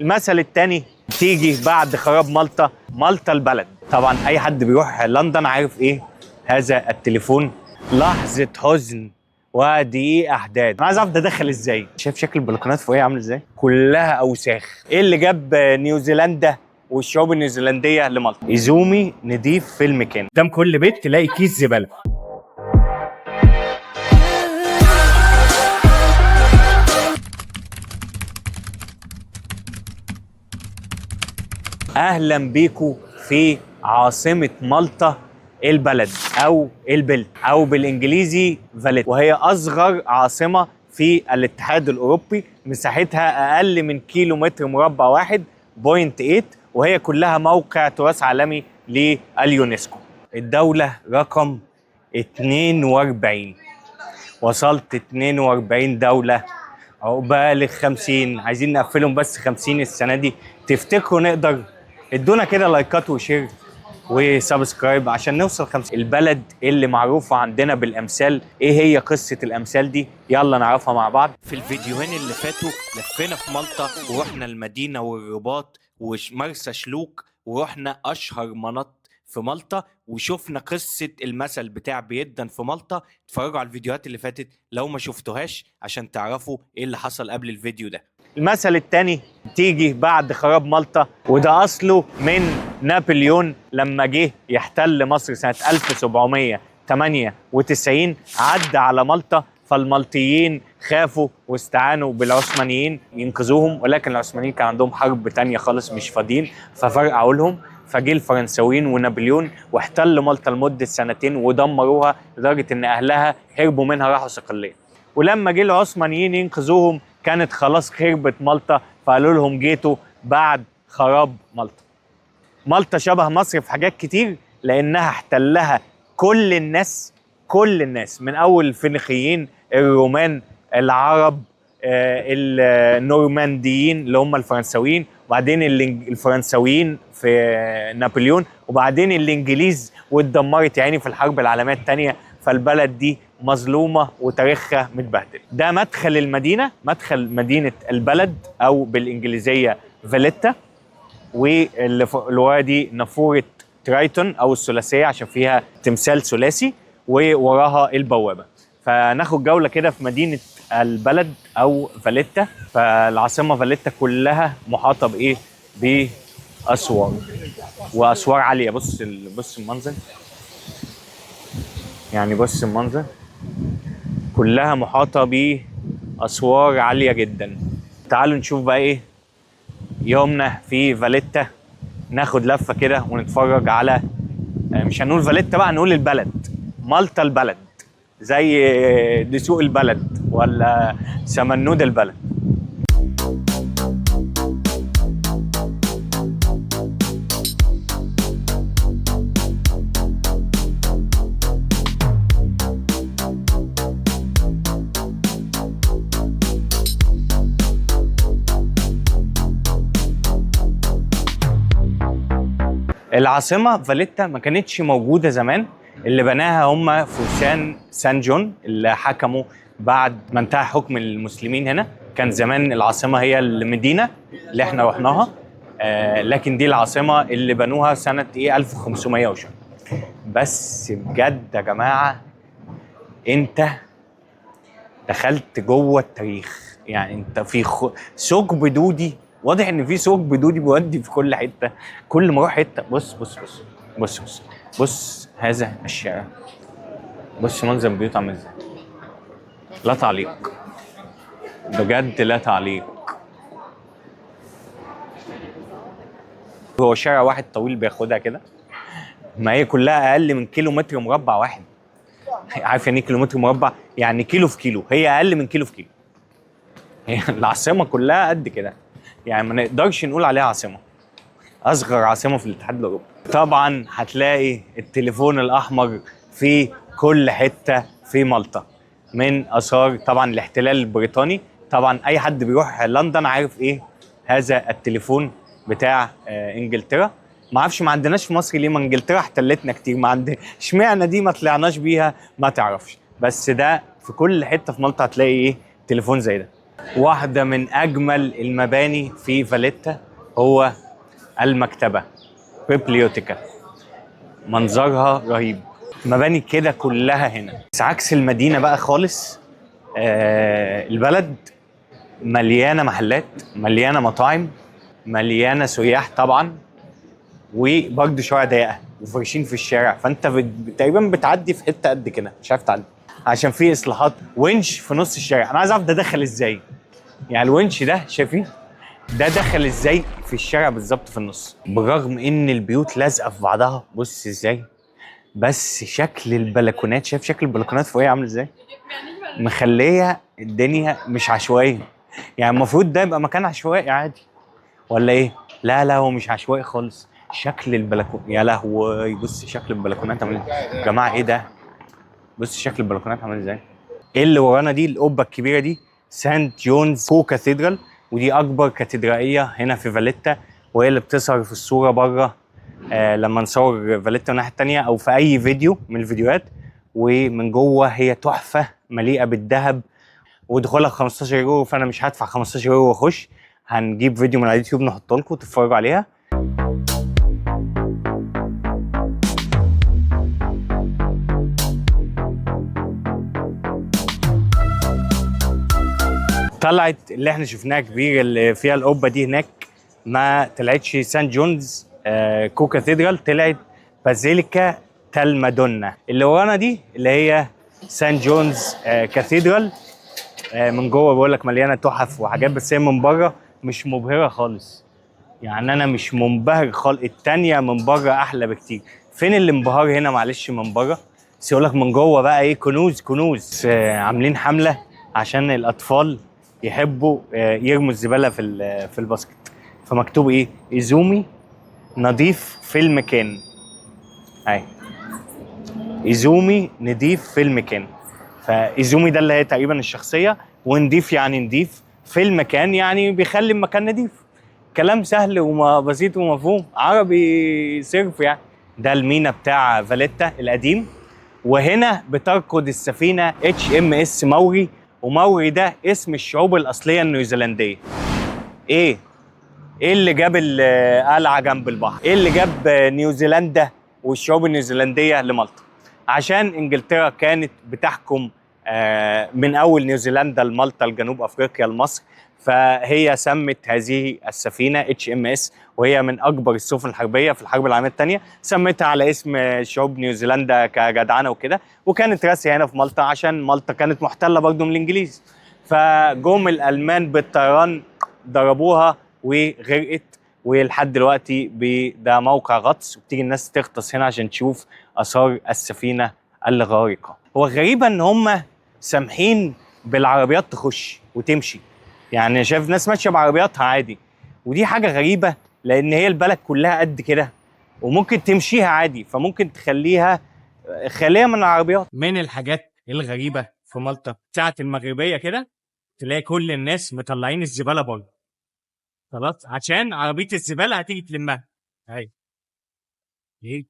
المثل التاني تيجي بعد خراب مالطا، مالطا البلد. طبعا اي حد بيروح لندن عارف ايه هذا التليفون. لحظة حزن ودقيق احداث. انا عايز اعرف ده دخل ازاي. شايف شكل البلكونات فوقيه عامل ازاي؟ كلها اوساخ. ايه اللي جاب نيوزيلندا والشعوب النيوزيلنديه لمالطا؟ يزومي نضيف في المكان. قدام كل بيت تلاقي كيس زباله. اهلا بيكم في عاصمه مالطا البلد او البلد او بالانجليزي فاليتا، وهي اصغر عاصمه في الاتحاد الاوروبي. مساحتها اقل من كيلومتر مربع واحد 0.8، وهي كلها موقع تراث عالمي لليونسكو. الدوله رقم 42. وصلت 42 دوله، عقبال 50. عايزين نقفلهم بس 50 السنه دي. تفتكروا نقدر؟ ادونا كده لايكات وشير وسبسكرايب عشان نوصل 50. البلد اللي معروفه عندنا بالامثال، ايه هي قصه الامثال دي؟ يلا نعرفها مع بعض. في الفيديوهين اللي فاتوا لفينا في مالطا ورحنا المدينه والرباط ومرسى شلوك، ورحنا اشهر مناطق في مالطا، وشفنا قصة المثل بتاع بيدن في مالطا. اتفرجوا على الفيديوهات اللي فاتت لو ما شفتوهاش عشان تعرفوا ايه اللي حصل قبل الفيديو ده. المثل التاني تيجي بعد خراب مالطا، وده اصله من نابليون لما جه يحتل مصر سنة 1798. عدى على مالطا، فالمالطيين خافوا واستعانوا بالعثمانيين ينقذوهم، ولكن العثمانيين كان عندهم حرب تانية خالص مش فاضيين، ففرقعوا لهم. فجه الفرنساويين ونابليون واحتلوا مالطا لمده سنتين ودمروها، لدرجه ان اهلها هربوا منها راحوا صقليه. ولما جه العثمانيين ينقذوهم كانت خلاص خربت مالطا، فقالوا لهم جيتوا بعد خراب مالطا. مالطا شبه مصر في حاجات كتير، لانها احتلها كل الناس من اول الفينيقيين، الرومان، العرب، النورمانديين اللي هم الفرنساويين، وبعدين الفرنساويين في نابليون، وبعدين الانجليز، واتدمرت يعني في الحرب العالميه الثانيه. فالبلد دي مظلومه وتاريخها متبهدل. ده مدخل المدينه، مدخل مدينه البلد او بالانجليزيه فاليتا. واللي ورا دي نافوره ترايتون او الثلاثيه عشان فيها تمثال ثلاثي، ووراها البوابه. فناخد جوله كده في مدينه البلد او فاليتا. فالعاصمه فاليتا كلها محاطه بايه؟ باسوار، واسوار عاليه. بص المنظر، يعني بص المنظر، كلها محاطه باسوار عاليه جدا. تعالوا نشوف بقى ايه يومنا في فاليتا. ناخد لفه كده ونتفرج على، مش هنقول فاليتا بقى، هنقول البلد، مالطا البلد، زي دسوق البلد ولا سمنود البلد. العاصمة فاليتا ما كانتش موجودة زمان. اللي بناها هم فرسان سان جون اللي حكموا بعد ما انتهى حكم المسلمين هنا. كان زمان العاصمة هي المدينة اللي احنا رحناها، لكن دي العاصمة اللي بنوها سنة 1500 وشوية. بس بجد يا جماعة انت دخلت جوه التاريخ. يعني انت في ثقب دودي، واضح ان في ثقب دودي بيودي في كل حته. كل ما اروح حته بص هذا الشارع، بص منظر البيوت عامل ازاي. لا تعليق، بجد لا تعليق. هو شارع واحد طويل بياخدها كده، ما هي كلها اقل من كيلومتر مربع واحد. عارف يعني ايه كيلومتر مربع؟ يعني كيلو في كيلو، هي اقل من كيلو في كيلو. هي العاصمه كلها قد كده، يعني ما نقدرش نقول عليها عاصمه. اصغر عاصمه في الاتحاد الاوروبي. طبعا هتلاقي التليفون الاحمر في كل حته في مالطا، من اثار طبعا الاحتلال البريطاني. طبعا اي حد بيروح لندن عارف ايه هذا التليفون بتاع انجلترا. ما اعرفش ما عندناش في مصر ليه، ما انجلترا احتلتنا كتير، ما عندنا اشمعنى دي ما طلعناش بيها ما تعرفش. بس ده في كل حته في مالطا هتلاقي ايه تليفون زي ده. واحدة من أجمل المباني في فاليتا هو المكتبة بيبليوتيكا، منظرها رهيب. مباني كده كلها هنا، بس عكس المدينة بقى خالص. البلد مليانة محلات، مليانة مطاعم، مليانة سياح طبعا، وبرضه شوارع ضيقة وفرشين في الشارع، فانت تقريبا بتعدي في حتة قد كده مش عارف تعدي، عشان في اصلاحات. ونش في نص الشارع، انا عايز اعرف ده دخل ازاي. يعني الونش ده شايفين ده دخل ازاي في الشارع بالظبط في النص، بالرغم ان البيوت لازقه في بعضها. بص ازاي، بس شكل البلكونات، شايف شكل البلكونات فوقيه عامل ازاي، مخليه الدنيا مش عشوائيه. يعني المفروض ده يبقى مكان عشوائي عادي ولا ايه؟ لا لا، هو مش عشوائي خالص. شكل البلكون يا لهوي، بص شكل البلكونات عامل ازاي يا جماعه، ايه ده؟ بص شكل البلكونات عامل ازاي. ايه اللي ورانا دي القبه الكبيره دي؟ سانت جونز كو كاثيدرال، ودي اكبر كاتدرائيه هنا في فاليتا، وهي اللي بتظهر في الصوره بره لما نصور فاليتا الناحيه التانيه او في اي فيديو من الفيديوهات. ومن جوه هي تحفه مليئه بالذهب، ودخولها 15 يورو، فانا مش هدفع 15 يورو واخش. هنجيب فيديو من على اليوتيوب نحطه لكم تتفرجوا عليها. طلعت اللي احنا شفناها كبير اللي فيها القبه دي هناك، ما طلعتش سان جونز كو كاثيدرال، طلعت بازيليكا تال مادونا. اللي ورانا دي اللي هي سان جونز كاثيدرال. من جوه بقول لك مليانه تحف وحاجات، بس هي من بره مش مبهره خالص. يعني انا مش منبهر خالص، التانيه من بره احلى بكتير. فين الانبهار هنا معلش من بره؟ بس يقول لك من جوه بقى ايه، كنوز كنوز. عاملين حمله عشان الاطفال يحبوا يرموا الزباله في الباسكت. فمكتوب ايه؟ ايزومي نظيف في المكان. اهي ايزومي نضيف في المكان. فايزومي ده اللي هي تقريبا الشخصيه، ونضيف يعني نضيف في المكان، يعني بيخلي المكان نضيف. كلام سهل وبسيط ومفهوم عربي صرف يعني. ده المينا بتاع فاليتا القديم، وهنا بتركض السفينه HMS ماوري. وماوري ده اسم الشعوب الاصليه النيوزيلنديه. ايه اللي جاب القلعه جنب البحر؟ ايه اللي جاب نيوزيلندا والشعوب النيوزيلنديه لمالطا؟ عشان انجلترا كانت بتحكم من اول نيوزيلندا لمالطا لجنوب افريقيا لمصر، فهي سمت هذه السفينه HMS، وهي من اكبر السفن الحربيه في الحرب العالميه الثانيه، سمتها على اسم شعوب نيوزيلندا كجدعنه وكده. وكانت راسيه هنا في مالطا عشان مالطا كانت محتله برضه من الانجليز، فجم الالمان بالطيران ضربوها وغرقت. ولحد دلوقتي ده موقع غطس، وبتيجي الناس تغطس هنا عشان تشوف اثار السفينه الغارقه. هو غريبه ان هم سامحين بالعربيات تخش وتمشي، يعني شايف ناس ماشيه بعربياتها عادي، ودي حاجه غريبه لان هي البلد كلها قد كده وممكن تمشيها عادي، فممكن تخليها خاليه من العربيات. من الحاجات الغريبه في مالطا ساعه المغربيه كده تلاقي كل الناس مطلعين الزباله بره، خلاص عشان عربيه الزباله هتيجي تلمها. ايوه،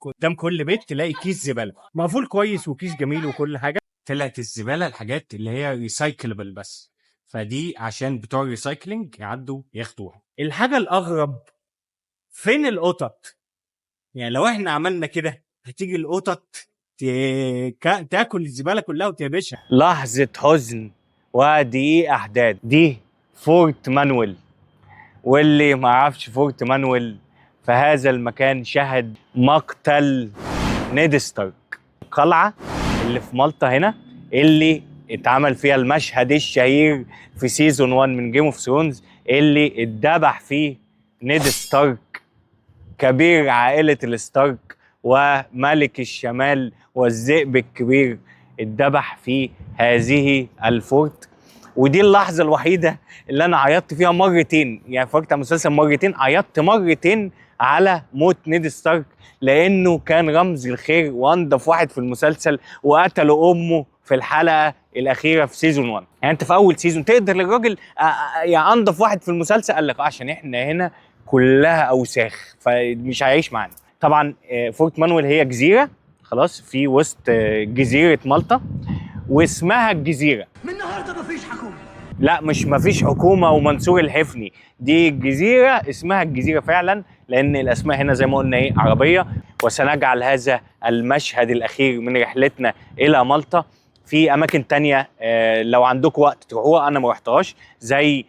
قدام كل بيت تلاقي كيس زباله مقفول كويس وكيس جميل وكل حاجه. طلعت الزباله الحاجات اللي هي ريسايكلبل بس، فدي عشان بتوع الريسايكلينج يعدوا ياخدوها. الحاجه الاغرب، فين القطط؟ يعني لو احنا عملنا كده هتيجي القطط تاكل الزباله كلها وتيبشها. لحظه حزن ودقيق احداث. دي فورت مانويل، واللي ما عرفش فورت مانويل فهذا المكان شهد مقتل نيد ستارك. القلعة اللي في مالطا هنا اللي اتعمل فيها المشهد الشهير في سيزون 1 من جيم اوف ثرونز، اللي اتذبح فيه نيد ستارك كبير عائلة الستارك وملك الشمال والذئب الكبير، اتذبح في هذه الفورت. ودي اللحظة الوحيدة اللي أنا عيطت فيها مرتين، يعني اتفرجت على المسلسل مرتين، عيطت مرتين على موت نيد ستارك، لأنه كان رمز الخير وأنضف واحد في المسلسل، وقتلوا أمه في الحلقة الأخيرة في سيزون 1. يعني أنت في أول سيزون تقدر للراجل يعني أنضف واحد في المسلسل، قال لك عشان إحنا هنا كلها أوساخ فمش هيعيش معانا. طبعا فورت مانويل هي جزيرة خلاص في وسط جزيرة مالطا، واسمها الجزيرة. من النهارده مفيش حكومه. لا مش مفيش حكومه ومنصور الحفني، دي جزيره اسمها الجزيره فعلا، لان الاسماء هنا زي ما قلنا ايه عربيه. وسنجعل هذا المشهد الاخير من رحلتنا الى مالطا في اماكن تانية لو عندكم وقت تروحوها، انا ما رحتهاش. زي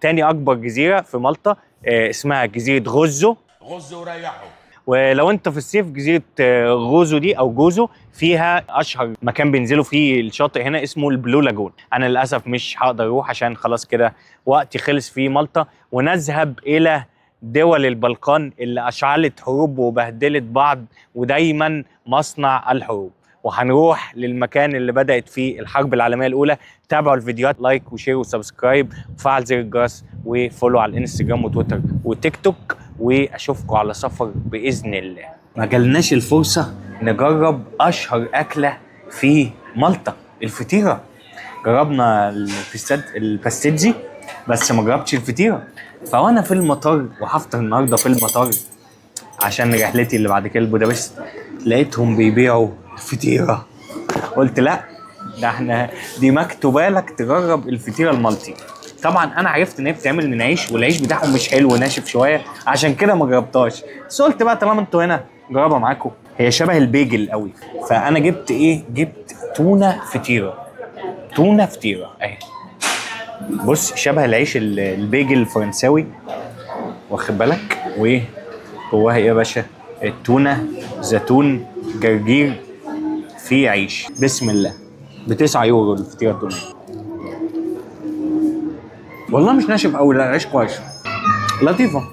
تاني اكبر جزيره في مالطا اسمها جزيره غوزو. وريحوا. ولو انت في الصيف جزيره غوزو دي او جوزو فيها اشهر مكان بينزلوا فيه الشاطئ هنا اسمه البلو لاجون. انا للاسف مش هقدر اروح عشان خلاص كده وقتي خلص في مالطا. ونذهب الى دول البلقان اللي اشعلت حروب وبهدلت بعض ودايما مصنع الحروب. وهنروح للمكان اللي بدأت فيه الحرب العالمية الأولى. تابعوا الفيديوهات، لايك وشير وسبسكرايب وفعل زر الجرس وفولو على الانستجرام وتويتر وتيك توك، واشوفكم على سفر باذن الله. ما جالناش الفرصه نجرب اشهر اكله في مالطا، الفطيره. جربنا الباستيجي بس ما جربتش الفطيره. فوانا في المطار وهفطر النهارده في المطار عشان رحلتي اللي بعد كده لبودابست، لقيتهم بيبيعوا الفطيره. قلت لا، ده احنا دي مكتوبه لك تجرب الفطيره المالطي. طبعا انا عرفت ان هي بتعمل من عيش، والعيش بتاعهم مش حلو وناشف شويه، عشان كده ما جربتهاش. بس قلت بقى طالما انتوا هنا جربها معاكم. هي شبه البيجل قوي. فانا جبت ايه؟ جبت تونه فطيره. تونه فطيره اهي، بص شبه العيش البيجل الفرنساوي، واخد بالك؟ وايه جواها ايه يا باشا؟ التونه زيتون جرجير في عيش. بسم الله. ب9 يورو الفطيره التونه. والله مش ناشف قوي، لا عيش كويس، لطيفه،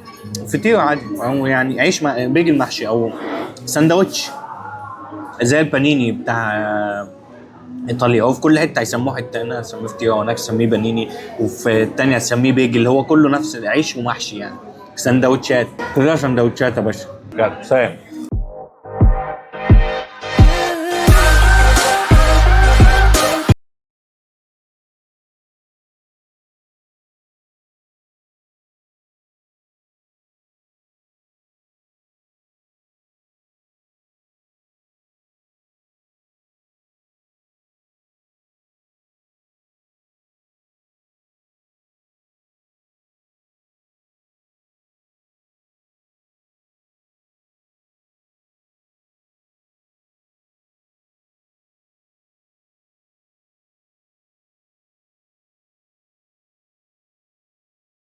فطيره عادي، او يعني عيش بيجل محشي او سندوتش زي البانيني بتاع ايطاليا. هو في كل حته هيسموه حته، هنا هسميه فطيره وهناك هسميه بانيني وفي الثانيه هسميه بيجل. هو كله نفس العيش ومحشي يعني. سندوتشات كلها سندوتشات يا باشا. يلا سلام.